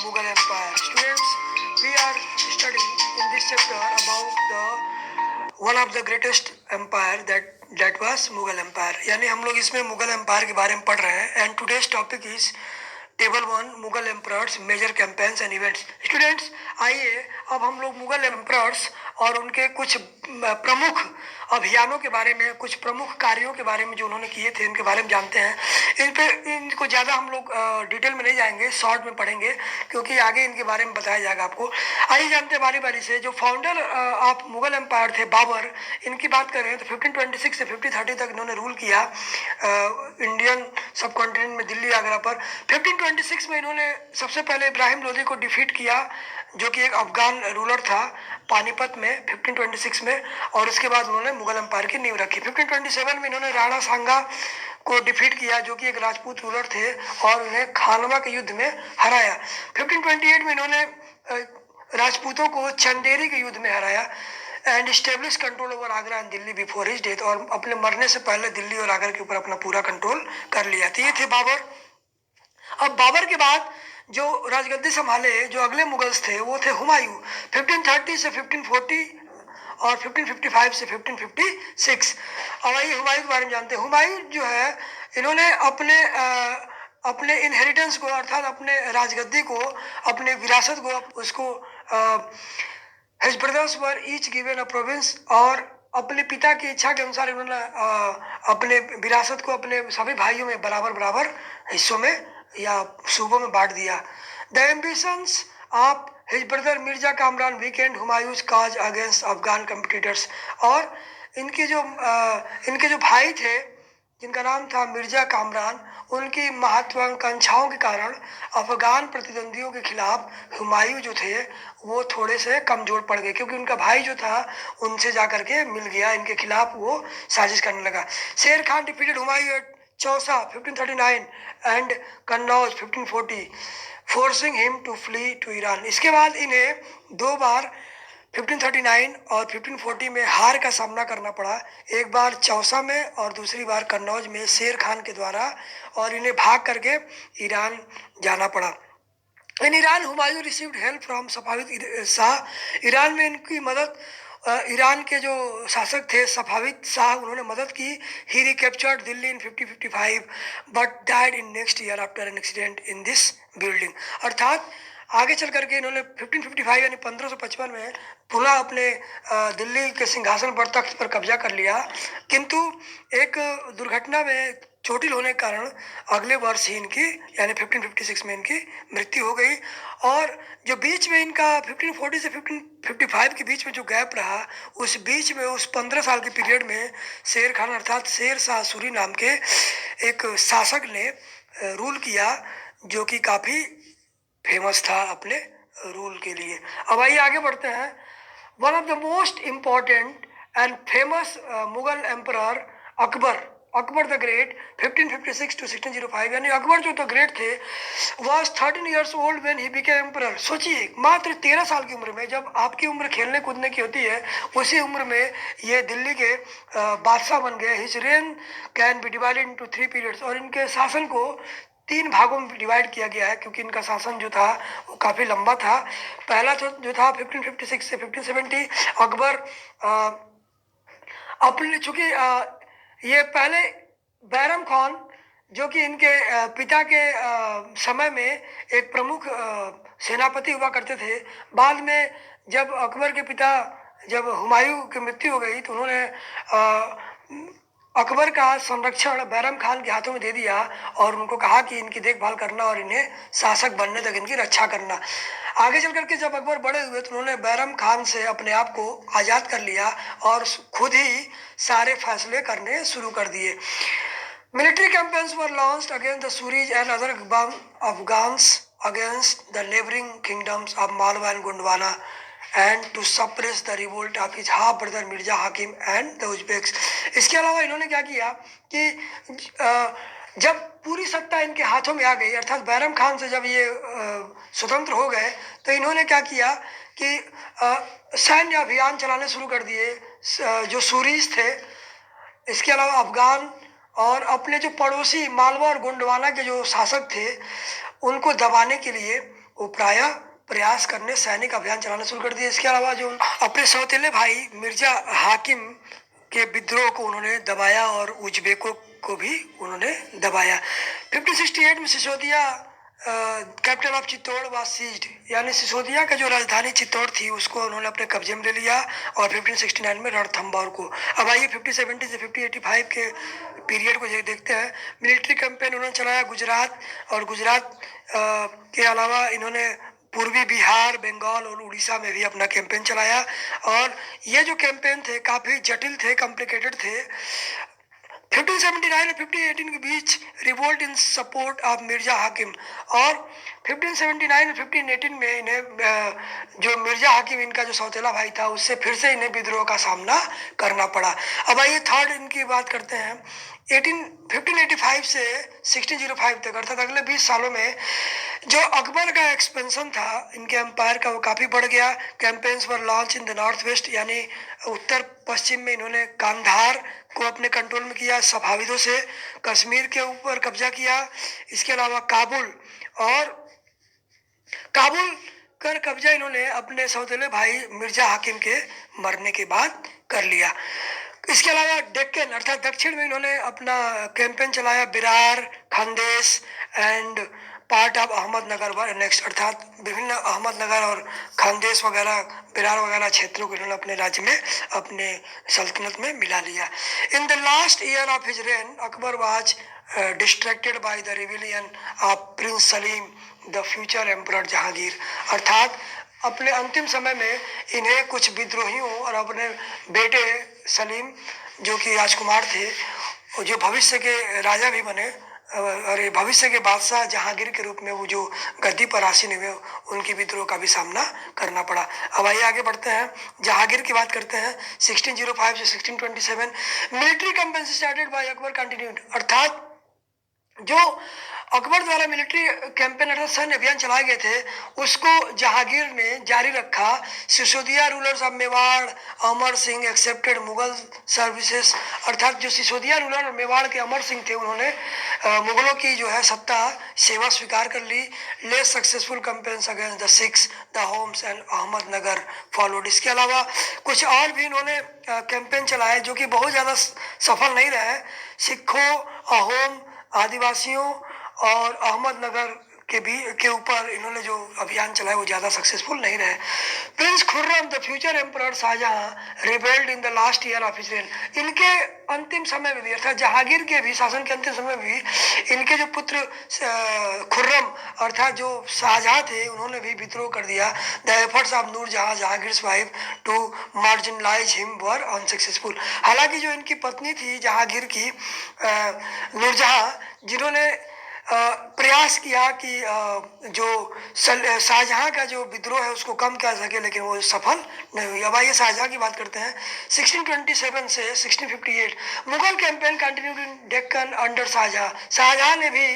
Mughal Empire. Students, we are studying in this chapter about the one of the greatest empire that was Mughal Empire. यानी हम लोग इसमें Mughal empire के बारे में पढ़ रहे हैं. And today's topic is table 1 Mughal emperors major campaigns and events. Students, आइए अब हम लोग मुगल एम्परर्स और उनके कुछ प्रमुख अभियानों के बारे में, कुछ प्रमुख कार्यों के बारे में जो उन्होंने किए थे, इनके बारे में जानते हैं. इनको ज़्यादा हम लोग डिटेल में नहीं जाएंगे, शॉर्ट में पढ़ेंगे क्योंकि आगे इनके बारे में बताया जाएगा आपको. आइए जानते हैं बारी बारी से. जो फाउंडर ऑफ मुगल एम्पायर थे बाबर, इनकी बात करें तो 1526 से 1530 तक इन्होंने रूल किया इंडियन सब कॉन्टिनेंट में, दिल्ली आगरा पर. 1526 में इन्होंने सबसे पहले इब्राहिम लोदी को डिफीट किया, जो कि एक अफगान रूलर था, पानीपत में 1526 में. और उसके बाद उन्होंने मुगल एम्पायर की नींव रखी. 1527 में इन्होंने राणा सांगा को डिफीट किया, जो कि एक राजपूत रूलर थे, और उन्हें खानवा के युद्ध में हराया. 1528 में इन्होंने राजपूतों को चंदेरी के युद्ध में हराया and establish control over Agra and Delhi before his death. और अपने मरने से पहले दिल्ली और आगरा के ऊपर अपना पूरा कंट्रोल कर लिया. तो ये थे बाबर. अब बाबर के बाद जो राजगद्दी संभाले, जो अगले मुगल्स थे, वो थे हुमायूं. 1530 से 1540 और 1555 से 1556. अब आइए हुमायूं के बारे में जानते हैं. हुमायूं जो है, इन्होंने अपने इनहेरिटेंस को, अर्थात अपने राजगद्दी को, अपने विरासत को, उसको his brothers were each given a province, और अपने पिता की इच्छा के अनुसार इन्होंने अपने विरासत को अपने सभी भाइयों में बराबर बराबर हिस्सों में या सूबों में बांट दिया. The ambitions of his brother Mirza Kamran weekend Humayun's cause against Afghan competitors. और इनके जो भाई थे, जिनका नाम था मिर्जा कामरान, उनकी महत्वाकांक्षाओं के कारण अफगान प्रतिद्वंदियों के खिलाफ हुमायूं जो थे वो थोड़े से कमजोर पड़ गए, क्योंकि उनका भाई जो था उनसे जाकर के मिल गया, इनके खिलाफ वो साजिश करने लगा. Sher Khan defeated Humayun at Chausa 1539 and Kannauj 1540, forcing him to flee to Iran. इसके बाद इन्हें दो बार 1539 और 1540 में हार का सामना करना पड़ा. एक बार चौसा में और दूसरी बार कन्नौज में शेर खान के द्वारा, और इन्हें भाग करके ईरान जाना पड़ा. In Iran Humayun received help from Safavid Shah. Iran में इनकी मदद, ईरान के जो शासक थे सफाविद शाह, उन्होंने मदद की. He recaptured Delhi in 1555 but died in next year after an accident in this building. अर्थात आगे चल करके इन्होंने 1555 यानी 1555 में पुनः अपने दिल्ली के सिंहासन पर, तख्त पर कब्जा कर लिया, किंतु एक दुर्घटना में चोटिल होने के कारण अगले वर्ष ही इनकी, यानी 1556 में इनकी मृत्यु हो गई. और जो बीच में इनका 1540 से 1555 के बीच में जो गैप रहा, उस बीच में, उस 15 साल के पीरियड में शेर खान अर्थात शेर शाह सूरी नाम के एक शासक ने रूल किया, जो कि काफ़ी फेमस था अपने रूल के लिए. अब आइए आगे बढ़ते हैं. One of the most important and famous Mughal emperor Akbar the great 1556 to 1605, यानी अकबर जो द ग्रेट थे, was 13 years old when he became emperor. सोचिए, मात्र 13 साल की उम्र में, जब आपकी उम्र खेलने कूदने की होती है, उसी उम्र में ये दिल्ली के बादशाह बन गए. His rain can be divided into 3 periods, और इनके शासन को 3 भागों में डिवाइड किया गया है, क्योंकि इनका शासन जो था वो काफ़ी लंबा था. पहला जो था 1556 से 1570, अकबर अपने, चूँकि ये पहले बैरम खान, जो कि इनके पिता के समय में एक प्रमुख सेनापति हुआ करते थे, बाद में जब अकबर के पिता, जब हुमायूं की मृत्यु हो गई, तो उन्होंने अकबर का संरक्षण बैरम खान के हाथों में दे दिया और उनको कहा कि इनकी देखभाल करना और इन्हें शासक बनने तक इनकी रक्षा करना. आगे चल करके जब अकबर बड़े हुए तो उन्होंने बैरम खान से अपने आप को आज़ाद कर लिया और खुद ही सारे फैसले करने शुरू कर दिए. Military campaigns were launched against the Suri's and other Afghans against the neighbouring kingdoms of Malwa and Gondwana and to suppress the revolt of his half brother Mirza हाकिम and the Uzbeks. इसके अलावा इन्होंने क्या किया कि जब पूरी सत्ता इनके हाथों में आ गई, अर्थात बैरम खान से जब ये स्वतंत्र हो गए, तो इन्होंने क्या किया कि सैन्य अभियान चलाने शुरू कर दिए जो सूरीज थे. इसके अलावा अफगान और अपने जो पड़ोसी मालवा और गोंडवाना के जो शासक थे, उनको दबाने के लिए वो प्रायः प्रयास करने सैनिक अभियान चलाना शुरू कर दिया। इसके अलावा जो अपने सौतेले भाई मिर्जा हाकिम के विद्रोह को उन्होंने दबाया और उज्बेकों को भी उन्होंने दबाया। 1568 में Sisodia capital of Chittor was seized, यानी सिसोदिया का जो राजधानी चित्तौड़ थी उसको उन्होंने अपने कब्जे में ले लिया और 1569 में रणथंभौर को। अब आइए 1570 से 1585 के पीरियड को देखते हैं। मिलिट्री कैंपेन उन्होंने चलाया गुजरात, और गुजरात के अलावा इन्होंने पूर्वी बिहार, बंगाल और उड़ीसा में भी अपना कैंपेन चलाया। और ये जो कैंपेन थे काफ़ी जटिल थे, कॉम्प्लिकेटेड थे। 1579 और 1518 के बीच revolt in support of Mirza Hakim, और 1579 और 1518 में इन्हें जो मिर्जा हाकिम इनका जो सौतेला भाई था उससे फिर से इन्हें विद्रोह का सामना करना पड़ा। अब आइए थर्ड इनकी बात करते हैं। 1585 से 1605 तक अर्थात अगले 20 सालों में जो अकबर का एक्सपेंशन था इनके एम्पायर का वो काफ़ी बढ़ गया। Campaigns were launch in the north waste, यानी उत्तर पश्चिम में इन्होंने कांधार को अपने कंट्रोल में किया, सफाविदों से कश्मीर के ऊपर कब्जा किया। इसके अलावा काबुल कर कब्जा इन्होंने अपने सौतेले भाई मिर्जा हाकिम के मरने के बाद कर लिया। इसके अलावा डेक्कन अर्थात दक्षिण में इन्होंने अपना कैंपेन चलाया। बिरार, Khandesh and part of Ahmednagar next, अर्थात विभिन्न अहमदनगर और खानदेश वगैरह, बिरार वगैरह क्षेत्रों को इन्होंने अपने राज्य में, अपने सल्तनत में मिला लिया। In the last year of his rain Akbar was distracted by the rebellion of Prince Salim the future emperor Jahangir, अर्थात अपने अंतिम समय में इन्हें कुछ विद्रोहियों और अपने बेटे सलीम जो कि राजकुमार थे, जो भविष्य के राजा भी बने और भविष्य के बादशाह जहांगीर के रूप में वो जो गद्दी पर आसीन हुए, उनकी विद्रोह का भी सामना करना पड़ा। अब आइए आगे बढ़ते हैं, जहांगीर की बात करते हैं। 1605 से 1627 military campaign started by Akbar continued, अर्थात जो अकबर द्वारा मिलिट्री कैंपेन अर्थात सैन्य अभियान चलाए गए थे उसको जहांगीर ने जारी रखा। Sisodia rulers of Mewar Amar Singh accepted Mughal services, अर्थात जो सिसोदिया रूलर मेवाड़ के अमर सिंह थे उन्होंने मुगलों की जो है सत्ता सेवा स्वीकार कर ली। Less successful campaigns against the Sikhs, the Ahoms and Ahmadnagar followed. इसके अलावा कुछ और भी इन्होंने कैंपेन चलाए जो कि बहुत ज़्यादा सफल नहीं रहे। सिखों, अहोम, आदिवासियों और अहमदनगर के ऊपर इन्होंने जो अभियान चलाया वो ज़्यादा सक्सेसफुल नहीं रहे। Prince Khurram the future emperor Shahjahan rebelled in the last year of his reign, इनके अंतिम समय में भी अर्थात जहांगीर के भी शासन के अंतिम समय में भी इनके जो पुत्र खुर्रम अर्थात जो शाहजहां थे उन्होंने भी विद्रोह कर दिया। The efforts of Nurjahan Jahangir's wife to marginalize him were unsuccessful, हालांकि जो इनकी पत्नी थी जहांगीर की नूरजहां, जिन्होंने प्रयास किया कि जो शाहजहां का जो विद्रोह है उसको कम कर सके, लेकिन वो सफल नहीं हुई। अब आइए शाहजहां की बात करते हैं। 1627 से 1658 Mughal campaign continued in Deccan under Shahjahan, Shahjahan ने भी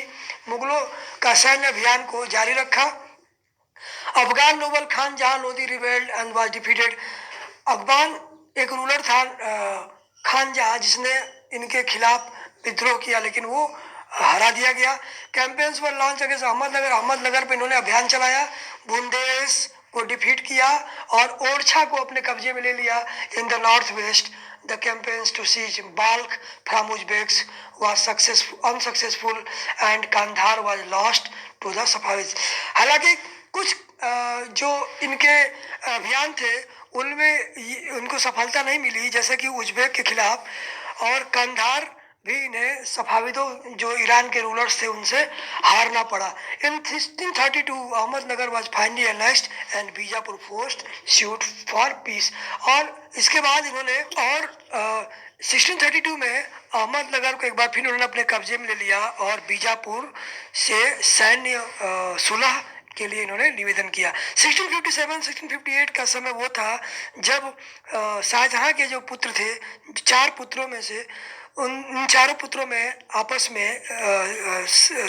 मुगलों का सैन्य अभियान को जारी रखा। अफगान नोबल खान जहां Lodhi rebelled and was defeated, Afghan एक रूलर था खान जहां जिसने इनके खिलाफ विद्रोह किया लेकिन वो हरा दिया गया। कैंपेन्स पर लॉन्च अगेंस्ट अहमदनगर, अहमदनगर पे इन्होंने अभियान चलाया। बुंदेश को डिफीट किया और ओरछा को अपने कब्जे में ले लिया। In the north west the campaigns to seize Balkh from Uzbeks was unsuccessful and Kandahar was lost to the Safavid, हालांकि कुछ जो इनके अभियान थे उनमें उनको सफलता नहीं मिली, जैसे कि उज्बेक के खिलाफ, और कंधार भी इन्हें सफाविदों जो ईरान के रूलर्स थे उनसे हारना पड़ा। इन 1632 Ahmednagar was finally annexed and Bijapur forced suit for piece, और इसके बाद इन्होंने और 1632 में अहमदनगर को एक बार फिर उन्होंने अपने कब्जे में ले लिया और बीजापुर से सैन्य सुलह के लिए इन्होंने निवेदन किया। 1657-1658 का समय वो था जब शाहजहां के जो पुत्र थे, 4 पुत्रों में से उन चारों पुत्रों में आपस में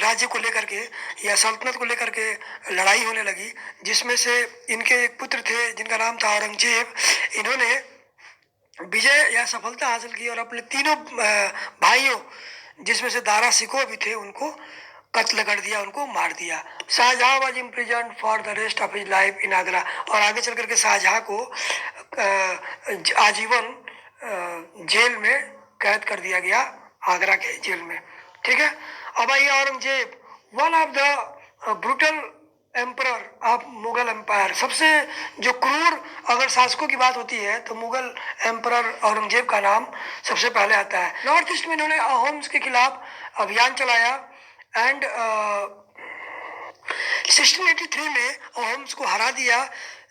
राज्य को लेकर के या सल्तनत को लेकर के लड़ाई होने लगी, जिसमें से इनके एक पुत्र थे जिनका नाम था औरंगजेब। इन्होंने विजय या सफलता हासिल की और अपने तीनों भाइयों जिसमें से दारा सिकोह भी थे उनको कत्ल कर दिया, उनको मार दिया। Shahjahan was imprison for the rest of his life in Agra. और आगे चल करके शाहजहां को आजीवन जेल में कैद कर दिया गया, आगरा के जेल में। ठीक है। अब आइए Aurangzeb, one of the brutal emperor of Mughal empire. सबसे जो क्रूर अगर शासकों की बात होती है तो मुगल एम्परर औरंगजेब का नाम सबसे पहले आता है। नॉर्थ ईस्ट में इन्होंने अहोम्स के खिलाफ अभियान चलाया एंड 1683 में अहोम्स को हरा दिया,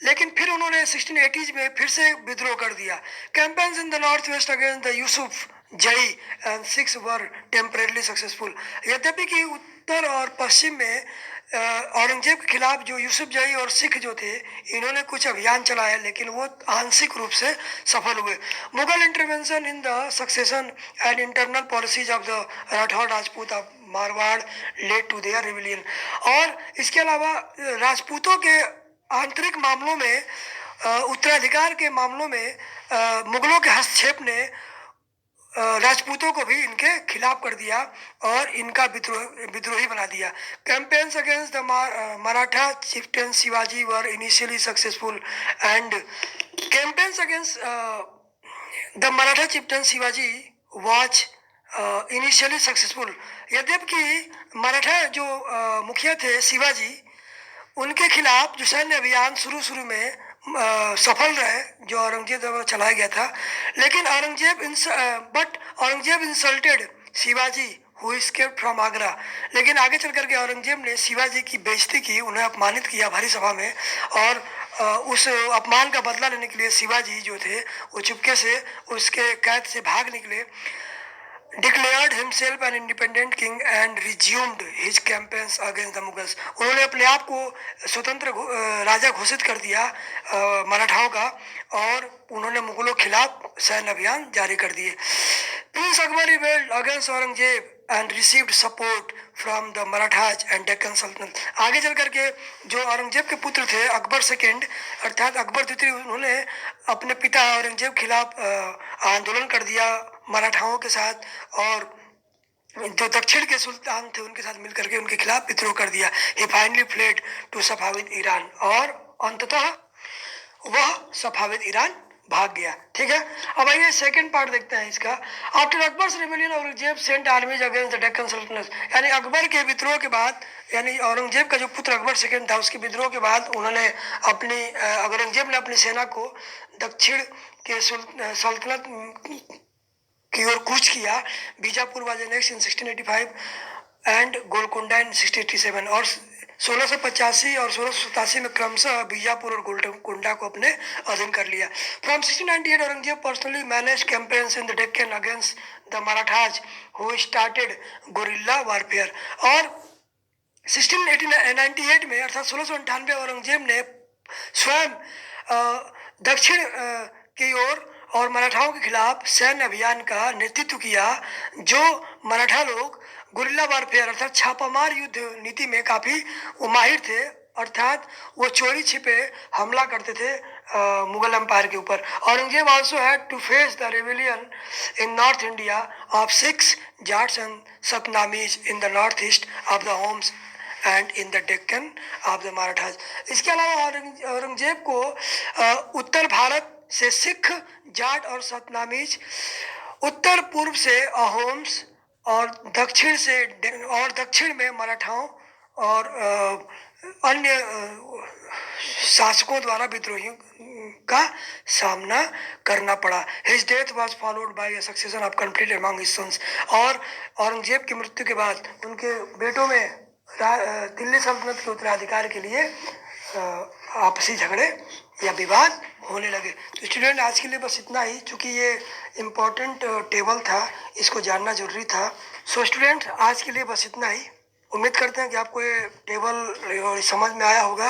लेकिन फिर उन्होंने 1680s में फिर से विद्रोह कर दिया। Campaigns in the north west against the Yusufzai and Sikhs were temporarily successful. यद्यपि कि उत्तर और पश्चिम में औरंगजेब के खिलाफ जो यूसुफ जई और सिख जो थे, इन्होंने कुछ अभियान चलाए, लेकिन वो आंशिक रूप से सफल हुए। Mughal intervention in the succession and internal policies of the Rathore Rajput of Marwar led to their rebellion. और इसके अलावा राजपूतों के आंतरिक मामलों में, उत्तराधिकार के मामलों में मुगलों के हस्तक्षेप ने राजपूतों को भी इनके खिलाफ कर दिया और इनका विद्रोही बना दिया। Campaigns against the Maratha chieftain Shivaji were initially successful and campaigns against the Maratha chieftain Shivaji was initially successful. यद्यपि मराठा जो मुखिया थे शिवाजी, उनके खिलाफ जो सैन्य अभियान शुरू में सफल रहे जो औरंगजेब द्वारा चलाया गया था, लेकिन Aurangzeb insulted Shivaji who escaped from Agra. लेकिन आगे चल करके औरंगजेब ने शिवाजी की बेइज्जती की, उन्हें अपमानित किया भारी सभा में, और उस अपमान का बदला लेने के लिए शिवाजी जो थे वो चुपके से उसके कैद से भाग निकले। declared himself an independent king and resumed his campaigns against the Mughals। उन्होंने अपने आप को स्वतंत्र राजा घोषित कर दिया मराठाओं का, और उन्होंने मुगलों के खिलाफ सैन्य अभियान जारी कर दिए। Prince Akbar rebelled against Aurangzeb and received support from the Marathas and Deccan Sultanate। आगे चल करके जो औरंगजेब के पुत्र थे अकबर सेकेंड अर्थात अकबर द्वितीय, उन्होंने अपने पिता औरंगजेब के खिलाफ आंदोलन कर दिया मराठाओं के साथ, और जो दक्षिण के सुल्तान थे उनके साथ मिलकर के उनके खिलाफ विद्रोह कर दिया। He finally fled to Safavid Iran, और अंततः वह सफाविद ईरान भाग गया। ठीक है। अब आइए सेकंड पार्ट देखते हैं इसका। After Akbar rebellion Aurangzeb sent armies against the Deccan sultanate. यानी अकबर के विद्रोह के बाद, यानी औरंगजेब का जो पुत्र अकबर सेकंड था उसके विद्रोह के बाद उन्होंने औरंगजेब ने अपनी सेना को दक्षिण के सल्तनत की ओर कूच किया। Bijapur was next in 1685 and Golconda in 1687, और 1685 और 1687 में क्रमशः बीजापुर और गोलकोंडा को अपने अधीन कर लिया। From 1698 Aurangzeb personally manage campaigns in the Deccan against the Marathas who started gorilla warfare. और 1698 में अर्थात 1698 औरंगजेब ने स्वयं दक्षिण की ओर और मराठाओं के खिलाफ सैन्य अभियान का नेतृत्व किया। जो मराठा लोग गुरिल्ला वारफेयर अर्थात छापामार युद्ध नीति में काफी माहिर थे, अर्थात वो चोरी छिपे हमला करते थे मुगल एम्पायर के ऊपर। Aurangzeb also had to face the rebellion in north India of Sikhs Jats and Satnamis in the north east of the Ahoms and in the Deccan of the Marathas. इसके अलावा औरंगजेब को उत्तर भारत से सिख, जाट और सतनामीज, उत्तर पूर्व से अहोम्स, और दक्षिण में मराठाओं और अन्य शासकों द्वारा विद्रोहियों का सामना करना पड़ा। His death was followed by a succession of conflict among his sons. और औरंगजेब की मृत्यु के बाद उनके बेटों में दिल्ली सल्तनत के उत्तराधिकार के लिए आपसी झगड़े या विवाद होने लगे। तो स्टूडेंट आज के लिए बस इतना ही, चूँकि ये इम्पोर्टेंट टेबल था, इसको जानना जरूरी था। सो स्टूडेंट आज के लिए बस इतना ही। उम्मीद करते हैं कि आपको ये टेबल समझ में आया होगा,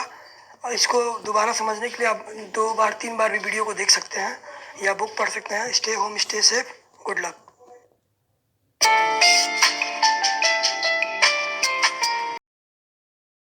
और इसको दोबारा समझने के लिए आप 2 बार 3 बार भी वीडियो को देख सकते हैं या बुक पढ़ सकते हैं। Stay home, stay safe, good luck.